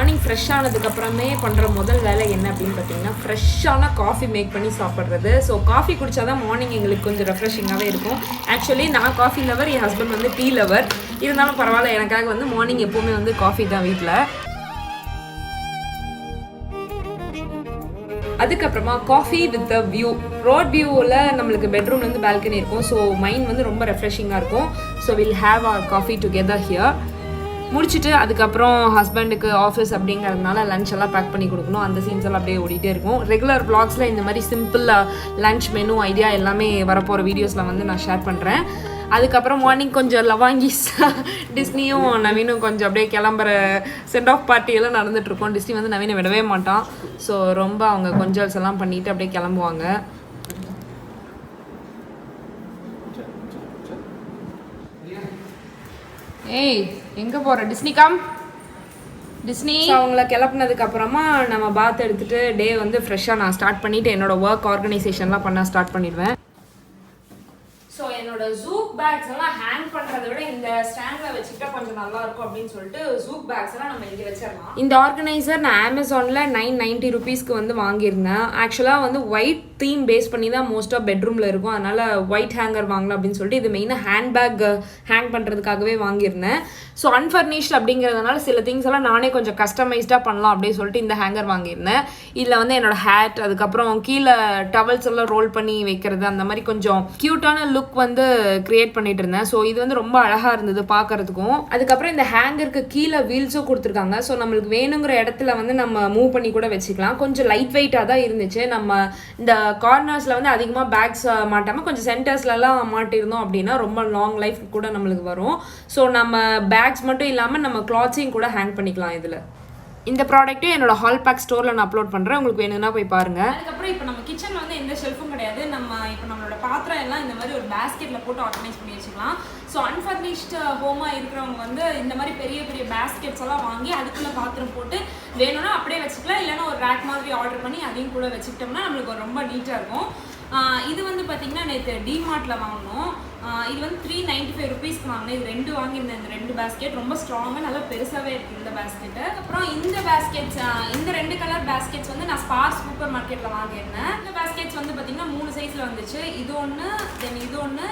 Morning fresh ஆனதுக்கப்புறமே பண்ணுற முதல் வேலை என்ன அப்படின்னு பார்த்தீங்கன்னா ஃப்ரெஷ்ஷான காஃபி மேக் பண்ணி சாப்பிட்றது. ஸோ காஃபி குடித்தா தான் மார்னிங் எங்களுக்கு கொஞ்சம் ரெஃப்ரெஷிங்காகவே இருக்கும். ஆக்சுவலி நான் காஃபி லவர், என் ஹஸ்பண்ட் வந்து டீ லவர். இருந்தாலும் பரவாயில்ல, எனக்காக வந்து மார்னிங் எப்போவுமே வந்து காஃபி தான் வீட்டில். அதுக்கப்புறமா காஃபி வித் வியூ. ரோட் வியூவில் நம்மளுக்கு பெட்ரூம்லேருந்து பால்கனி இருக்கும். ஸோ மைண்ட் வந்து ரொம்ப ரெஃப்ரெஷிங்காக இருக்கும். So will have our coffee together here. முடிச்சுட்டு அதுக்கப்புறம் ஹஸ்பண்டுக்கு ஆஃபீஸ் அப்படிங்கிறதுனால லஞ்ச் எல்லாம் பேக் பண்ணி கொடுக்கணும். அந்த சீன்ஸ் எல்லாம் அப்படியே ஓடிட்டே இருக்கும். ரெகுலர் வ்ளாக்ஸில் இந்த மாதிரி சிம்பிள் லஞ்ச் மெனு ஐடியா எல்லாமே வரப்போகிற வீடியோஸில் வந்து நான் ஷேர் பண்ணுறேன். அதுக்கப்புறம் மார்னிங் கொஞ்சம் லவாங்கிஸ் டிஸ்னியும் நவீனும் கொஞ்சம் அப்படியே கிளம்புற சென்ட் ஆஃப் பார்ட்டியெல்லாம் நடந்துகிட்ருக்கோம். டிஸ்னி வந்து நவீனை விடவே மாட்டான். ஸோ ரொம்ப அவங்க கொஞ்சல்ஸ் எல்லாம் பண்ணிவிட்டு அப்படியே கிளம்புவாங்க. ஏய், எங்கே போகிற டிஸ்னி? Come Disney. அவங்கள கிளப்புனதுக்கு அப்புறமா நம்ம பாத் எடுத்துகிட்டு டே வந்து ஃப்ரெஷ்ஷாக நான் ஸ்டார்ட் பண்ணிவிட்டு என்னோடய ஒர்க் ஆர்கனைசேஷன்லாம் பண்ண ஸ்டார்ட் பண்ணிடுவேன். ஸோ என்னோட ஜூக் பேக்ஸ் எல்லாம் ஹேங் பண்ணுறதை விட இந்த ஸ்டாண்டில் வச்சுக்கிட்டா கொஞ்சம் நல்லா இருக்கும் அப்படின்னு சொல்லிட்டு ஜூக் பேக்ஸ் எல்லாம் நம்ம இங்கே வச்சிடலாம். இந்த ஆர்கனைசர் நான் அமேசானில் 990 rupeesக்கு வந்து வாங்கியிருந்தேன். ஆக்சுவலாக வந்து ஒயிட் தீம் பேஸ் பண்ணி தான் மோஸ்ட்டாக பெட்ரூமில் இருக்கும். அதனால் ஒயிட் ஹேங்கர் வாங்கலாம் அப்படின்னு சொல்லிட்டு இது மெயினாக ஹேண்ட்பேக் ஹேங் பண்ணுறதுக்காகவே வாங்கியிருந்தேன். ஸோ அன்ஃபர்னிஷ்ட் அப்படிங்கிறதுனால சில திங்ஸ் எல்லாம் நானே கொஞ்சம் கஸ்டமைஸ்டாக பண்ணலாம் அப்படின்னு சொல்லிட்டு இந்த ஹேங்கர் வாங்கியிருந்தேன். இதில் வந்து என்னோட ஹேட், அதுக்கப்புறம் கீழே டவல்ஸ் எல்லாம் ரோல் பண்ணி வைக்கிறது, அந்த மாதிரி கொஞ்சம் க்யூட்டான லுக் வந்து கிரியேட் பண்ணிட்டு இருந்தேன். ஸோ இது வந்து ரொம்ப அழகாக இருந்தது பார்க்கறதுக்கும். அதுக்கப்புறம் இந்த ஹேங்கருக்கு கீழே வீல்ஸும் கொடுத்துருக்காங்க. ஸோ நம்மளுக்கு வேணுங்கிற இடத்துல வந்து நம்ம மூவ் பண்ணி கூட வச்சுக்கலாம். கொஞ்சம் லைட் வெயிட்டாக தான் இருந்துச்சு. நம்ம இந்த கார்னர்ஸில் வந்து அதிகமாக பேக்ஸ் மாட்டாமல் கொஞ்சம் சென்டர்ஸ்லலாம் மாட்டிருந்தோம் அப்படின்னா ரொம்ப லாங் லைஃப் கூட நம்மளுக்கு வரும். ஸோ நம்ம பேக்ஸ் மட்டும் இல்லாமல் நம்ம கிளாத்ஸையும் கூட ஹேங் பண்ணிக்கலாம் இதில். இந்த ப்ராடக்ட்டும் என்னோட ஹால்பேக் ஸ்டோரில் நான் அப்லோட் பண்ணுறேன். உங்களுக்கு வேணும்னா போய் பாருங்கள். அதுக்கப்புறம் இப்போ நம்ம கிச்சனில் வந்து எந்த ஷெல்ஃபும் கிடையாது. நம்ம இப்போ நம்மளோட பாத்திரம் எல்லாம் இந்த மாதிரி ஒரு பேஸ்கெட்டில் போட்டு ஆர்கனைஸ் பண்ணி வச்சுக்கலாம். ஸோ அன்ஃபர்னிஷ்ட் ஹோமாக இருக்கிறவங்க வந்து இந்த மாதிரி பெரிய பெரிய பேஸ்கெட்ஸ் எல்லாம் வாங்கி அதுக்குள்ளே பாத்திரம் போட்டு வேணும்னா அப்படியே வச்சுக்கலாம். இல்லைன்னா ஒரு ரேக் மாதிரி ஆர்டர் பண்ணி அதையும் கூட வச்சுக்கிட்டோம்னா நம்மளுக்கு ரொம்ப நீட்டாக இருக்கும். இது வந்து பார்த்தீங்கன்னா நேற்று டிமார்ட்டில் வாங்கினோம். இது வந்து 395 rupeesக்கு வாங்கினேன். இது 2 வாங்கியிருந்தேன். இந்த 2 பேஸ்கெட் ரொம்ப ஸ்ட்ராங்காக நல்லா பெருசாகவே இருக்குது இந்த பேஸ்கெட்டு. அப்புறம் இந்த பேஸ்கெட்ஸ், இந்த 2 கலர் பேஸ்கெட்ஸ் வந்து நான் ஸ்பார்ஸ் சூப்பர் மார்க்கெட்டில் வாங்கியிருந்தேன். இந்த பேஸ்கெட்ஸ் வந்து பார்த்தீங்கன்னா 3 சைஸில் வந்துச்சு. இது ஒன்று, தென் இது ஒன்று,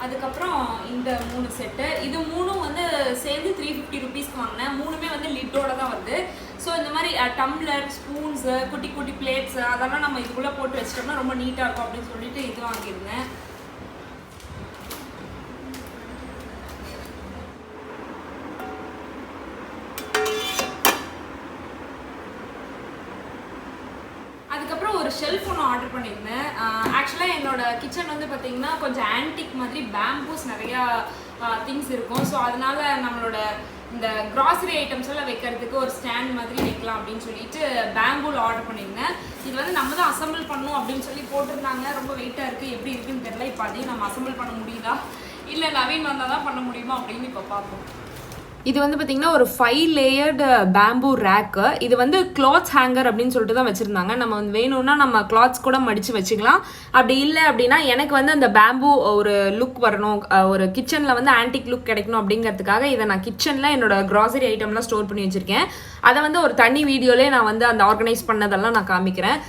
அதுக்கப்புறம் இந்த 3 செட்டு. இது 3ம் வந்து சேர்ந்து 350 rupeesக்கு வாங்கினேன். 3மே வந்து லிட்டோட தான் வருது. ஸோ இந்த மாதிரி டம்ளர், ஸ்பூன்ஸு, குட்டி குட்டி பிளேட்ஸு அதெல்லாம் நம்ம இதுக்குள்ளே போட்டு வச்சிட்டோம்னா ரொம்ப நீட்டாக இருக்கும் அப்படின்னு சொல்லிட்டு இது வாங்கியிருந்தேன். அதுக்கப்புறம் ஒரு ஷெல்ஃப் ஒன்று ஆர்டர் பண்ணியிருந்தேன். ஆக்சுவலாக என்னோட கிச்சன் வந்து பார்த்தீங்கன்னா கொஞ்சம் ஆன்டிக் மாதிரி பேம்பூஸ் நிறையா திங்ஸ் இருக்கும். ஸோ அதனால நம்மளோட இந்த கிராசரி ஐட்டம்ஸ் எல்லாம் வைக்கிறதுக்கு ஒரு ஸ்டாண்ட் மாதிரி வைக்கலாம் அப்படின்னு சொல்லிட்டு பேம்பூல் ஆர்டர் பண்ணியிருந்தேன். இது வந்து நம்ம தான் அசம்பிள் பண்ணணும் அப்படின்னு சொல்லி போட்டிருந்தாங்க. ரொம்ப வெயிட்டாக இருக்குது, எப்படி இருக்குன்னு தெரியல. இப்போ அதையும் நம்ம அசம்பிள் பண்ண முடியுதா இல்லை நவீன் வந்தால் தான் பண்ண முடியுமா அப்படின்னு இப்போ பார்ப்போம். இது வந்து பார்த்திங்கன்னா ஒரு 5 லேயர்டு பேம்பூ ரேக்கு. இது வந்து கிளாத்ஸ் ஹேங்கர் அப்படின்னு சொல்லிட்டு தான் வச்சுருந்தாங்க. நம்ம வந்து வேணும்னா நம்ம கிளாத்ஸ் கூட மடித்து வச்சுக்கலாம். அப்படி இல்லை அப்படின்னா எனக்கு வந்து அந்த பேம்பூ ஒரு லுக் வரணும், ஒரு கிச்சனில் வந்து ஆன்டிக் லுக் கிடைக்கணும் அப்படிங்கிறதுக்காக இதை நான் கிச்சனில் என்னோட கிராசரி ஐட்டம்லாம் ஸ்டோர் பண்ணி வச்சுருக்கேன். அதை வந்து ஒரு தனி வீடியோலேயே நான் வந்து அந்த ஆர்கனைஸ் பண்ணதெல்லாம் நான் காமிக்கிறேன்.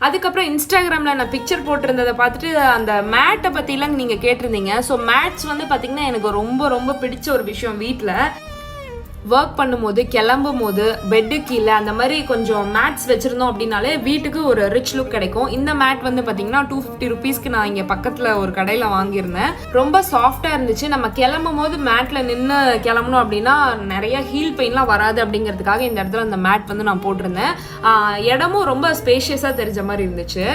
அதுக்கப்புறம் இன்ஸ்டாகிராமில் நான் பிக்சர் போட்டிருந்ததை பார்த்துட்டு அந்த மேட்டை பற்றிலாம் நீங்கள் கேட்டிருந்தீங்க. ஸோ மேட்ஸ் வந்து பார்த்திங்கன்னா எனக்கு ரொம்ப ரொம்ப பிடிச்ச ஒரு விஷயம். வீட்டில் ஒர்க் பண்ணும்போது, கிளம்பும் போது, பெட்டு கீழே அந்த மாதிரி கொஞ்சம் மேட்ஸ் வச்சுருந்தோம் அப்படின்னாலே வீட்டுக்கு ஒரு ரிச் லுக் கிடைக்கும். இந்த மேட் வந்து பார்த்தீங்கன்னா 250 rupeesக்கு நான் இங்கே பக்கத்தில் ஒரு கடையில் வாங்கியிருந்தேன். ரொம்ப சாஃப்டாக இருந்துச்சு. நம்ம கிளம்பும் போது மேட்டில் நின்று கிளம்பணும் அப்படின்னா நிறைய ஹீல் பெயின்லாம் வராது அப்படிங்கிறதுக்காக இந்த இடத்துல அந்த மேட் வந்து நான் போட்டிருந்தேன். இடமும் ரொம்ப ஸ்பேஷியஸாக தெரிஞ்ச மாதிரி இருந்துச்சு.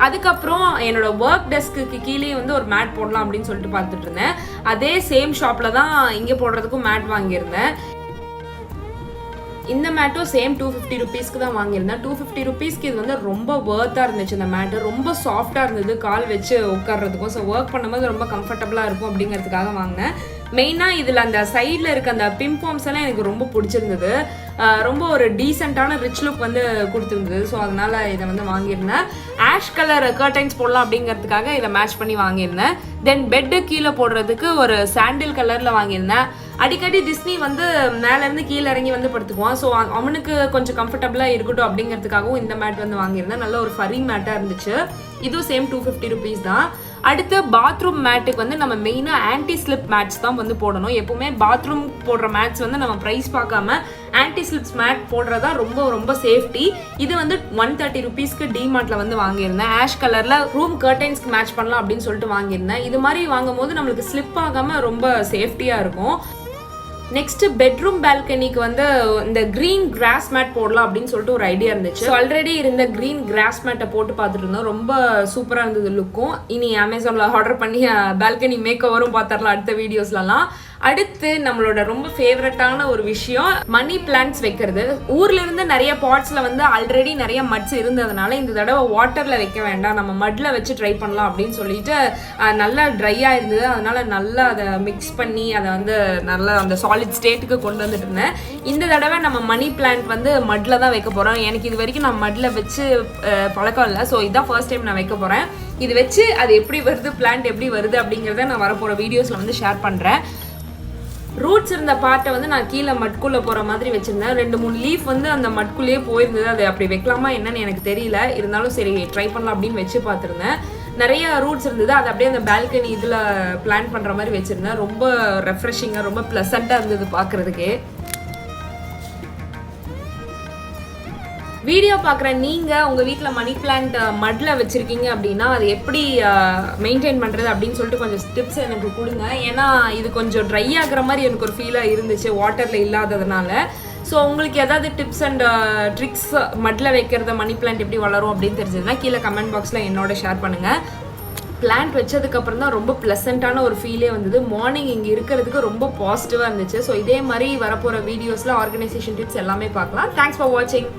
அதுக்கப்புறம் என்னோட ஒர்க் டெஸ்க்கு கீழே வந்து ஒரு மேட் போடலாம் அப்படின்னு சொல்லிட்டு பார்த்துட்டு இருந்தேன். அதே சேம் ஷாப்பில் தான் இங்கே போடுறதுக்கும் மேட் வாங்கியிருந்தேன். இந்த மேட்டும் சேம் 250 rupeesக்கு தான் வாங்கியிருந்தேன். 250 rupeesக்கு இது வந்து ரொம்ப வர்த்தாக இருந்துச்சு. இந்த மேட்டு ரொம்ப சாஃப்டாக இருந்தது கால் வச்சு உட்கார்றதுக்கும். ஸோ ஒர்க் பண்ணும்போது ரொம்ப கம்ஃபர்டபுளாக இருக்கும் அப்படிங்கிறதுக்காக வாங்கினேன். மெயினாக இதில் அந்த சைடில் இருக்க அந்த பிம்பாம்ஸ் எல்லாம் எனக்கு ரொம்ப பிடிச்சிருந்தது. ரொம்ப ஒரு டீசெண்டான ரிச் லுக் வந்து கொடுத்துருந்தது. ஸோ அதனால் இதை வந்து வாங்கியிருந்தேன். ஆஷ் கலர் கர்டைன்ஸ் போடலாம் அப்படிங்கிறதுக்காக இதை மேட்ச் பண்ணி வாங்கியிருந்தேன். தென் பெட்டு கீழே போடுறதுக்கு ஒரு சாண்டில் கலரில் வாங்கியிருந்தேன். அடிக்கடி டிஸ்னி வந்து மேலேருந்து கீழே இறங்கி வந்து படுத்துக்குவான். ஸோ அவனுக்கு கொஞ்சம் கம்ஃபர்டபுளாக இருக்கட்டும் அப்படிங்கிறதுக்காகவும் இந்த மேட் வந்து வாங்கியிருந்தேன். நல்ல ஒரு ஃபரி மேட்டாக இருந்துச்சு. இதுவும் சேம் 250 rupees தான். அடுத்து பாத்ரூம் மேட்டுக்கு வந்து நம்ம மெயினாக ஆன்டி ஸ்லிப் மேட்ஸ் தான் வந்து போடணும். எப்பவுமே பாத்ரூம் போடுற மேட்ஸ் வந்து நம்ம ப்ரைஸ் பார்க்காம ஆன்டி ஸ்லிப்ஸ் மேட் போடுறதா ரொம்ப ரொம்ப சேஃப்டி. இது வந்து 130 rupeesக்கு டிமார்ட்ல வந்து வாங்கியிருந்தேன். ஆஷ் கலர்ல ரூம் கர்டைன்ஸ்க்கு மேட்ச் பண்ணலாம் அப்படின்னு சொல்லிட்டு வாங்கியிருந்தேன். இது மாதிரி வாங்கும் போது நம்மளுக்கு ஸ்லிப் ஆகாம ரொம்ப சேஃப்டியா இருக்கும். நெக்ஸ்ட் பெட்ரூம் பால்கனிக்கு வந்து இந்த கிரீன் கிராஸ் மேட் போடலாம் அப்படின்னு சொல்லிட்டு ஒரு ஐடியா இருந்துச்சு. ஆல்ரெடி இருந்த கிரீன் கிராஸ் மேட்டை போட்டு பார்த்துட்டு இருந்தோம். ரொம்ப சூப்பராக இருந்தது லுக்கும். இனி அமேசான்ல ஆர்டர் பண்ணி பால்கனி மேக் ஓவரும் பார்த்துடலாம் அடுத்த வீடியோஸ்லாம். அடுத்து நம்மளோட ரொம்ப ஃபேவரட்டான ஒரு விஷயம் மணி பிளான்ட்ஸ் வைக்கிறது. ஊர்ல இருந்து நிறைய பாட்ஸ்ல வந்து ஆல்ரெடி நிறைய மட்ஸ் இருந்ததுனால இந்த தடவை வாட்டர்ல வைக்க வேண்டாம், நம்ம மட்ல வச்சு ட்ரை பண்ணலாம் அப்படின்னு சொல்லிட்டு நல்லா ட்ரையா இருந்தது. அதனால நல்லா அதை மிக்ஸ் பண்ணி அதை வந்து நல்லா அந்த சாலிட் ஸ்டேட்டுக்கு கொண்டு வந்துட்டு இருந்தேன். இந்த தடவை நம்ம மணி பிளான்ட் வந்து மட்ல தான் வைக்க போறோம். எனக்கு இது வரைக்கும் நான் மட்ல வச்சு பழக்கம் இல்லை. ஸோ இதுதான் ஃபர்ஸ்ட் டைம் நான் வைக்க போறேன். இது வச்சு அது எப்படி வருது, பிளான்ட் எப்படி வருது அப்படிங்கிறத நான் வரப்போற வீடியோஸ்ல வந்து ஷேர் பண்றேன். ரூட்ஸ் இருந்த பார்ட்டை வந்து நான் கீழே மட்குள்ளே போகிற மாதிரி வச்சுருந்தேன். 2-3 லீஃப் வந்து அந்த மட்குள்ளேயே போயிருந்தது. அது அப்படி வைக்கலாமா என்னன்னு எனக்கு தெரியல. இருந்தாலும் சரி ட்ரை பண்ணலாம் அப்படின்னு வச்சு பார்த்துருந்தேன். நிறைய ரூட்ஸ் இருந்தது. அதை அப்படியே அந்த பால்கனி இதில் பிளான் பண்ணுற மாதிரி வச்சுருந்தேன். ரொம்ப ரெஃப்ரெஷிங்காக ரொம்ப ப்ளசண்ட்டாக இருந்தது பார்க்குறதுக்கு. வீடியோ பார்க்குற நீங்கள் உங்கள் வீட்டில் மணி பிளான்ட் மட்ல வச்சுருக்கீங்க அப்படின்னா அது எப்படி மெயின்டைன் பண்ணுறது அப்படின்னு சொல்லிட்டு கொஞ்சம் டிப்ஸ் எனக்கு கொடுங்க. ஏன்னா இது கொஞ்சம் ட்ரை ஆகிற மாதிரி எனக்கு ஒரு ஃபீலாக இருந்துச்சு வாட்டரில் இல்லாததுனால. ஸோ உங்களுக்கு ஏதாவது டிப்ஸ் அண்ட் ட்ரிக்ஸ் மட்ல வைக்கிறத மணி பிளான்ட் எப்படி வளரும் அப்படின்னு தெரிஞ்சதுன்னா கீழே கமெண்ட் பாக்ஸில் என்னோட ஷேர் பண்ணுங்கள். பிளான்ட் வச்சதுக்கப்புறம் தான் ரொம்ப ப்ளசண்ட்டான ஒரு ஃபீலே வந்தது. மார்னிங் இங்கே இருக்கிறதுக்கு ரொம்ப பாசிட்டிவாக இருந்துச்சு. ஸோ இதே மாதிரி வரப்போகிற வீடியோஸில் ஆர்கனைசேஷன் டிப்ஸ் எல்லாமே பார்க்கலாம். தேங்க்ஸ் ஃபார் வாட்சிங்.